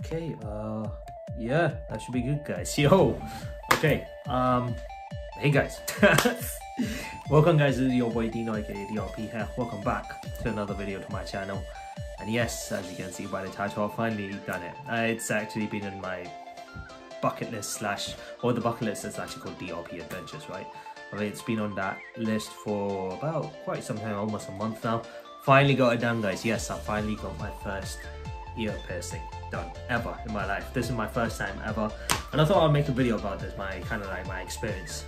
Okay, yeah, that should be good, guys. Yo, okay, hey guys. Welcome guys, this is your boy Dino aka DRP here. Welcome back to another video to my channel. And yes, as you can see by the title, I've finally done it. It's actually been in my bucket list or the bucket list is actually called DRP Adventures, right? I mean, it's been on that list for about quite some time, almost a month now. Finally got it done, guys. Yes, I finally got my first ear piercing done ever in my life. This is my first time ever, and I thought I'd make a video about this, my experience.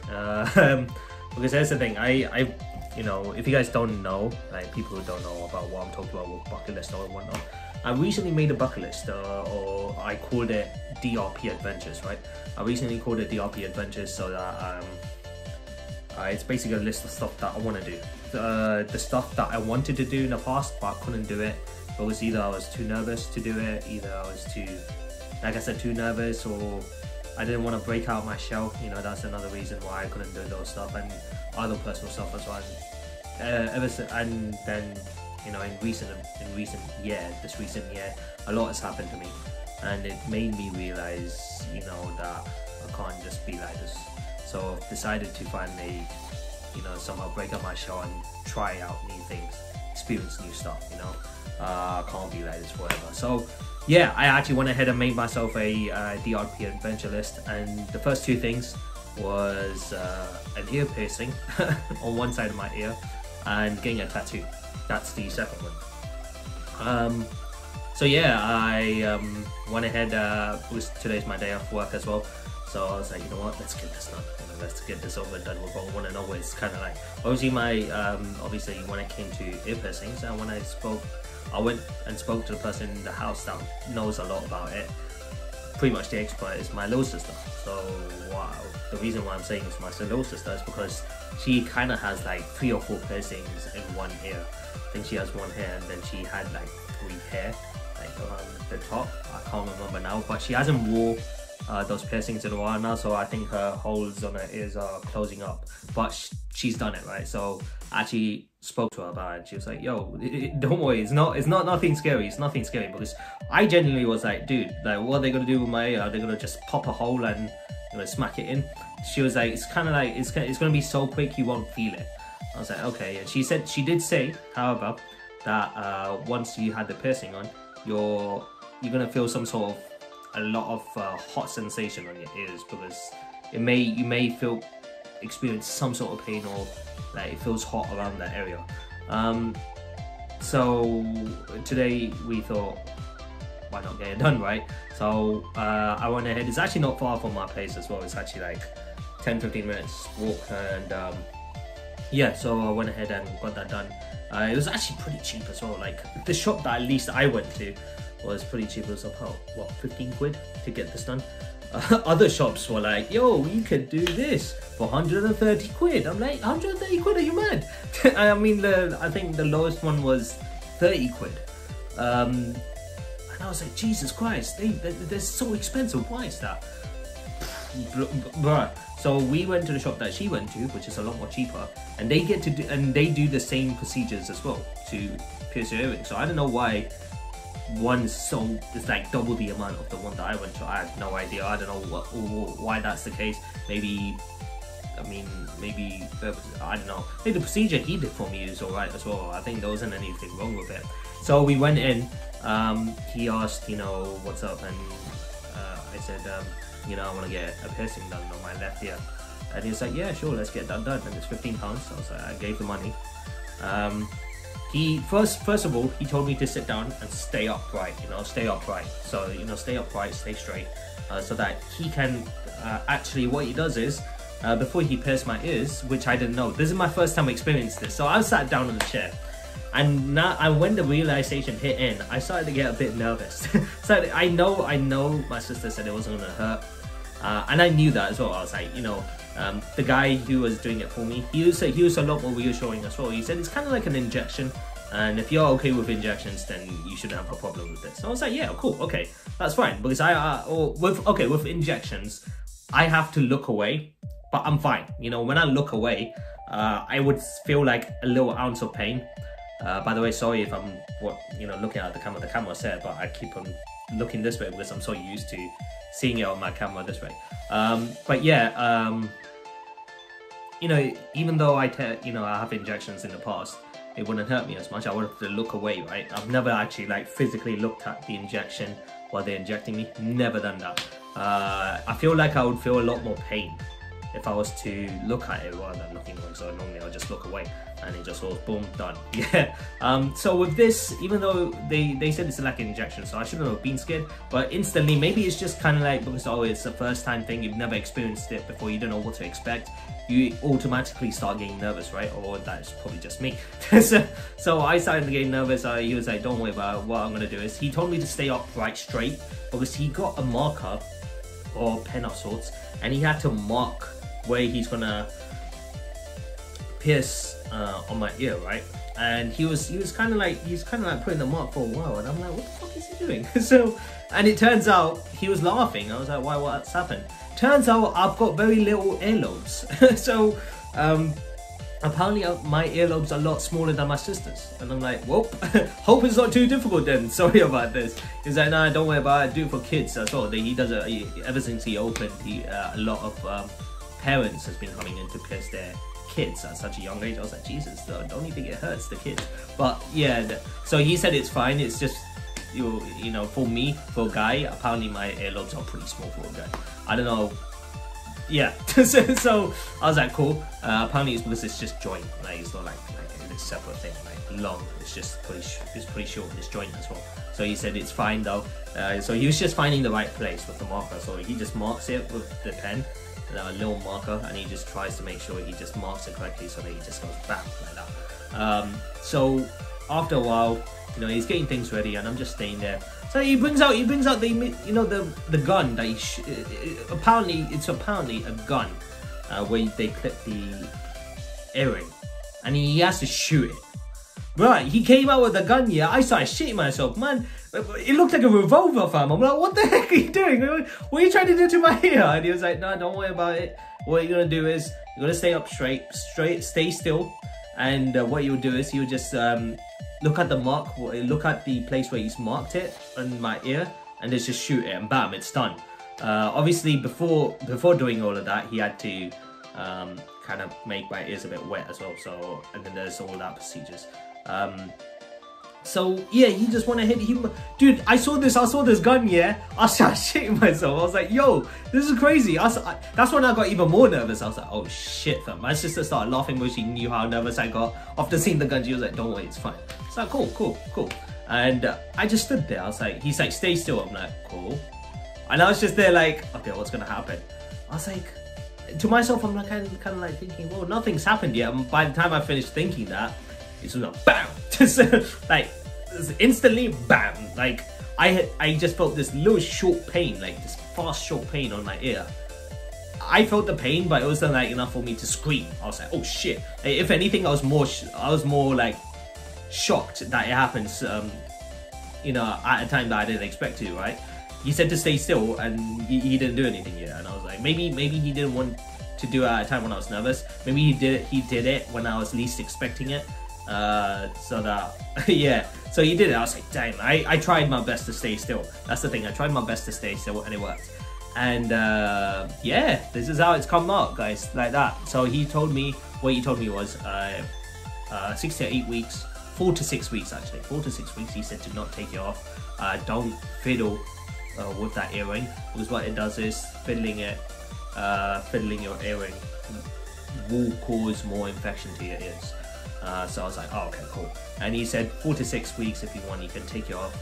Because that's the thing, I you know, if you guys don't know, like people who don't know about what I'm talking about with bucket list or whatnot, I recently made a bucket list, or I called it DRP Adventures, right? I recently called it DRP Adventures so that it's basically a list of stuff that I want to do. The stuff that I wanted to do in the past but I couldn't do it. It was either I was too nervous to do it, either I was too, like I said, too nervous, or I didn't want to break out my shell. You know, that's another reason why I couldn't do those stuff, and other personal stuff as well. And then, you know, in recent year, a lot has happened to me, and it made me realize, you know, that I can't just be like this. So I've decided to finally, you know, somehow break up my shell and try out new things, experience new stuff, you know. I can't be like this forever. So yeah, I actually went ahead and made myself a DRP adventure list, and the first two things was an ear piercing on one side of my ear and getting a tattoo. That's the second one. So yeah, I went ahead, today's my day off work as well, so I was like, you know what, let's get this done. You know, let's get this over and done with. What I want to know is kind of like, obviously obviously when it came to ear piercings, and when I went and spoke to the person in the house that knows a lot about it. Pretty much the expert is my little sister. So wow, the reason why I'm saying it's my little sister is because she kind of has like 3 or 4 piercings in one ear. I think she has one hair, and then she had like 3 hair like around the top. I can't remember now, but she hasn't wore those piercings in a while now, so I think her holes on her ears are closing up, but she's done it, right? So I actually spoke to her about it, and she was like, yo, don't worry, it's not nothing scary, because I genuinely was like, dude, like, what are they gonna do with my ear? Are they gonna just pop a hole and, you know, smack it in? She was like, it's kind of like, it's gonna be so quick you won't feel it. I was like, okay. And she did say, however, that once you had the piercing on, you're gonna feel a lot of hot sensation on your ears, because you may experience some sort of pain, or like it feels hot around that area. So today we thought, why not get it done, right? So I went ahead. It's actually not far from my place as well. It's actually like 10-15 minutes walk, and yeah, so I went ahead and got that done. It was actually pretty cheap as well. Like the shop that at least I went to was pretty cheap. It was about, what, 15 quid to get this done. Other shops were like, yo, you could do this for 130 quid. I'm like, 130 quid, are you mad? I mean, I think the lowest one was 30 quid. And I was like, Jesus Christ, they're so expensive. Why is that? Bruh. So we went to the shop that she went to, which is a lot more cheaper, and they do the same procedures as well to pierce your earring. So I don't know why it's like double the amount of the one that I went to. I have no idea. I don't know why that's the case. Maybe, I mean, maybe I don't know. Maybe the procedure he did for me is alright as well. I think there wasn't anything wrong with it. So we went in. He asked, you know, what's up, and I said, you know, I want to get a piercing done on my left ear. And he was like, yeah, sure, let's get that done. And it's £15. So I was like, I gave the money. He first of all, he told me to sit down and stay upright, you know, stay upright. So, you know, stay upright, stay straight, so that he can, actually what he does is, before he pierced my ears, which I didn't know, this is my first time experiencing this. So I sat down in the chair, and when the realization hit in, I started to get a bit nervous. So I know my sister said it wasn't gonna hurt, and I knew that as well. I was like, you know, the guy who was doing it for me, he was a lot more reassuring as well. He said it's kind of like an injection, and if you're okay with injections, then you shouldn't have a problem with this. So I was like, yeah, cool, okay, that's fine, because with injections, I have to look away, but I'm fine. You know, when I look away, I would feel like a little ounce of pain, By the way, sorry if I'm looking at the camera set, but I keep on looking this way because I'm so used to seeing it on my camera this way. But yeah, even though I have injections in the past, it wouldn't hurt me as much. I would have to look away, right? I've never actually like physically looked at the injection while they're injecting me. Never done that. I feel like I would feel a lot more pain if I was to look at it rather than looking away. So normally I'll just look away and it just goes boom, done. Yeah. So with this, even though they said it's like an injection, so I shouldn't have been scared, but instantly, maybe it's just kind of like because it's a first time thing, you've never experienced it before, you don't know what to expect, you automatically start getting nervous, right? Or that's probably just me. So I started getting nervous. He was like, don't worry about it. What I'm gonna do is, he told me to stay upright straight because he got a marker or pen of sorts and he had to mark where he's gonna pierce on my ear, right? And he was kind of like putting the mark for a while, and I'm like, what the fuck is he doing? So, and it turns out he was laughing. I was like, why? What's happened? Turns out I've got very little earlobes. So apparently my earlobes are a lot smaller than my sister's, and I'm like, well, hope it's not too difficult then. Sorry about this. He's like, nah, don't worry about it. Do it for kids. That's all. He does it ever since he opened. A lot of parents has been coming in to pierce their kids at such a young age. I was like, Jesus, don't you think it hurts the kids? But yeah, so he said it's fine. It's just for me, for a guy, apparently my earlobes are pretty small for a guy. I don't know. Yeah. so I was like, cool. Apparently it's because it's just joint. Like it's not like a separate thing, like long. It's just pretty short in this joint as well. So he said it's fine though. So he was just finding the right place with the marker. So he just marks it with the pen, a little marker, and he just tries to make sure he just marks it correctly so that he just goes bam like that. So after a while, he's getting things ready, and I'm just staying there. So he brings out the gun that it's apparently a gun where they clip the earring, and he has to shoot it. Right, he came out with a gun, yeah. I started shitting myself, man. It looked like a revolver, fam. I'm like, what the heck are you doing? What are you trying to do to my ear? And he was like, no, don't worry about it. What you're gonna do is you're gonna stay up straight, stay still, and what you'll do is you'll just look at the mark, look at the place where he's marked it on my ear, and just shoot it, and bam, it's done. Obviously, before doing all of that, he had to kind of make my ears a bit wet as well. So, and then there's all that procedures. So yeah, he just went ahead. Dude, I saw this gun, yeah. I started shitting myself. I was like, yo, this is crazy. That's when I got even more nervous. I was like, oh shit, fam. My sister started laughing when she knew how nervous I got after seeing the gun. She was like, don't worry, it's fine. It's like, cool. And I just stood there. I was like, he's like, stay still. I'm like, cool. And I was just there like, okay, what's gonna happen? I was like, to myself, I'm like kind of like thinking, well, nothing's happened yet. And by the time I finished thinking that, it's like bam, just like instantly bam. Like I just felt this little short pain, like this fast short pain on my ear. I felt the pain, but it wasn't like enough for me to scream. I was like, oh shit. Like, if anything, I was more like shocked that it happens. At a time that I didn't expect to. Right? He said to stay still, and he didn't do anything yet. And I was like, maybe he didn't want to do it at a time when I was nervous. Maybe he did it when I was least expecting it. So that yeah, so he did it. I was like, damn, I tried my best to stay still. That's the thing, I tried my best to stay still, and it worked. And yeah, this is how it's come out, guys, like that. So he told me, what he told me was 6 to 8 weeks, 4 to 6 weeks actually, 4 to 6 weeks. He said to not take it off, don't fiddle with that earring, because what it does is fiddling your earring will cause more infection to your ears. So I was like, oh, okay, cool. And he said 4 to 6 weeks, if you want, you can take it off,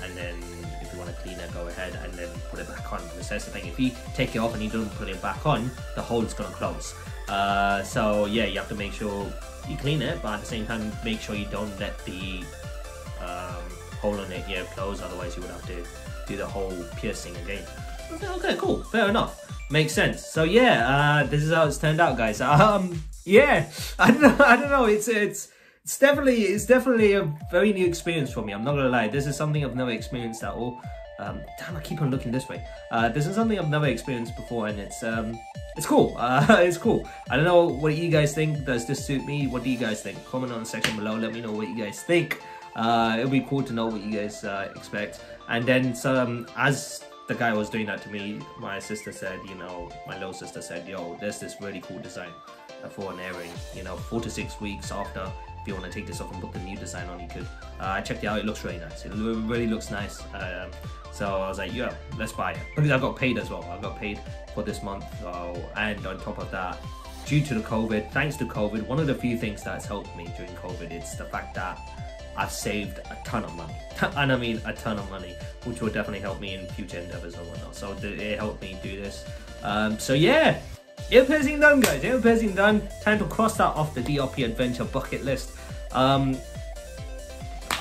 and then if you want to clean it, go ahead and then put it back on. Because that's the thing, if you take it off and you don't put it back on, the hole's gonna close. So yeah, you have to make sure you clean it, but at the same time, make sure you don't let the hole on it close, otherwise you would have to do the whole piercing again. I was like, okay, cool, fair enough, makes sense. So yeah, this is how it's turned out, guys. Yeah, I don't know. It's definitely a very new experience for me. I'm not gonna lie. This is something I've never experienced at all. Damn, I keep on looking this way. This is something I've never experienced before, and it's cool. It's cool. I don't know what you guys think. Does this suit me? What do you guys think? Comment on the section below. Let me know what you guys think. It'll be cool to know what you guys expect. And then as the guy was doing that to me, my sister said, you know, my little sister said, yo, there's this really cool design for an earring. You know, 4 to 6 weeks after, if you want to take this off and put the new design on, you could. I checked it out. It looks really nice. It really looks nice. So I was like, yeah, let's buy it. Because I got paid as well. I got paid for this month. And on top of that, due to the COVID, thanks to COVID, one of the few things that's helped me during COVID, it's the fact that I've saved a ton of money. And I mean a ton of money, which will definitely help me in future endeavors and whatnot. So it helped me do this. So yeah, it piercing done, guys. It piercing done. Time to cross that off the DRP adventure bucket list.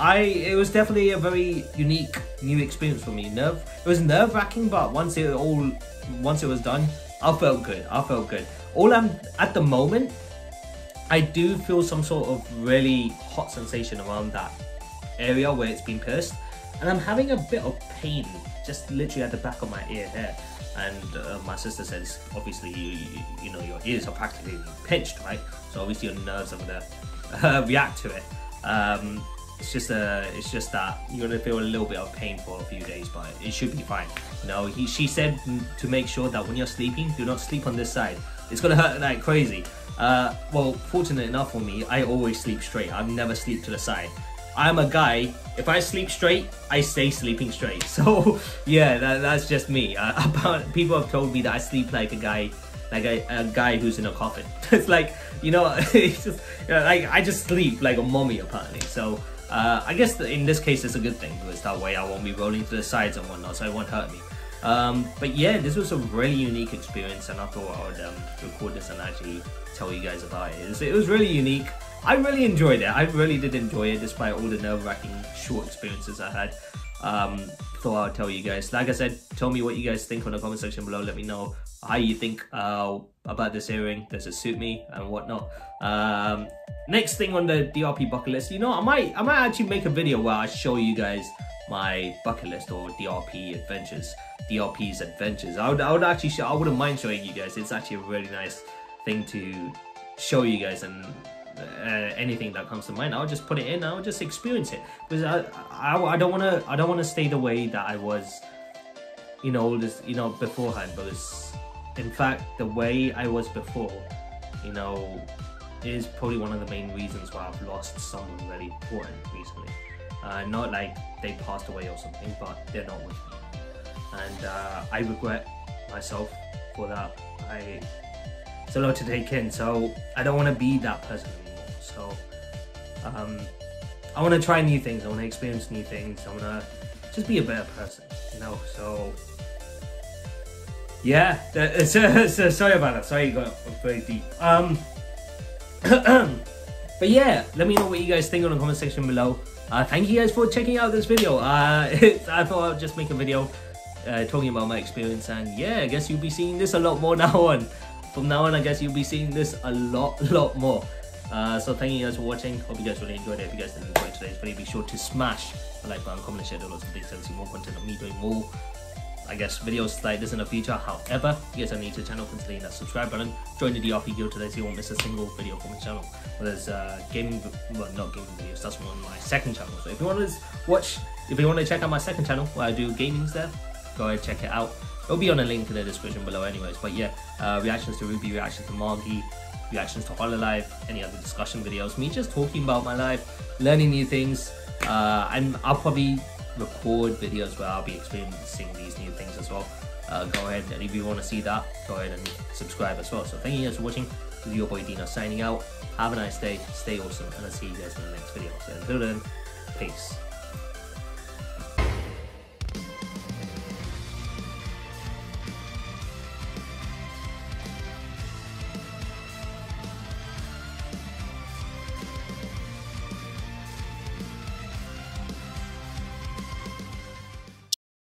It was definitely a very unique new experience for me. It was nerve-wracking, but once it was done, I felt good. At the moment, I do feel some sort of really hot sensation around that area where it's been pierced, and I'm having a bit of pain just literally at the back of my ear here. And my sister says, obviously, you know, your ears are practically pinched, right? So obviously your nerves are gonna react to it. It's just that you're gonna feel a little bit of pain for a few days, but it should be fine. You know, she said to make sure that when you're sleeping, do not sleep on this side. It's gonna hurt like crazy. Well, fortunate enough for me, I always sleep straight. I never sleep to the side. I'm a guy, if I sleep straight, I stay sleeping straight. So yeah, that's just me. People have told me that I sleep like a guy who's in a coffin. It's like, you know, it's just like I just sleep like a mummy apparently. So I guess in this case it's a good thing, because that way I won't be rolling to the sides and whatnot, so it won't hurt me. But yeah, this was a really unique experience, and I thought I would record this and actually tell you guys about it. It was really unique. I really enjoyed it. I really did enjoy it, despite all the nerve-wracking short experiences I had. Thought I'd tell you guys. Like I said, tell me what you guys think on the comment section below. Let me know how you think about this earring. Does it suit me and whatnot? Next thing on the DRP bucket list, you know, I might actually make a video where I show you guys my bucket list, or DRP's adventures. I would actually I wouldn't mind showing you guys. It's actually a really nice thing to show you guys, and anything that comes to mind, I'll just put it in. I'll just experience it, because I don't want to stay the way that I was, you know, beforehand. Because in fact, the way I was before, you know, is probably one of the main reasons why I've lost someone really important recently. Not like they passed away or something, but they're not with me, and I regret myself for that. It's a lot to take in, so I don't want to be that person anymore. So I want to try new things. I want to experience new things. I want to just be a better person, you know. So yeah, so sorry about that. Sorry, it got very deep. But yeah, let me know what you guys think on the comment section below. Thank you guys for checking out this video. I thought I'd just make a video talking about my experience, and yeah, I guess you'll be seeing this a lot more now on. From now on, I guess you'll be seeing this a lot more. So thank you guys for watching. Hope you guys really enjoyed it. If you guys did enjoy today's video, be sure to smash the like button, comment, and share. Lots of things to see more content of me doing more, I guess, videos like this in the future. However, you guys are new to the channel, consider hitting that subscribe button. Join the DRP guild today so you won't miss a single video from my channel. Well, there's not gaming videos. That's on my second channel. So if you want to check out my second channel where I do gamings there, go ahead, check it out. It'll be on a link in the description below anyways. But yeah, reactions to Ruby, reactions to Margie, reactions to Hololive, any other discussion videos, me just talking about my life, learning new things, and I'll probably record videos where I'll be experiencing these new things as well. Go ahead, and if you want to see that, go ahead and subscribe as well. So thank you guys for watching. This is your boy Dino signing out. Have a nice day, stay awesome, and I'll see you guys in the next video. So until then, peace.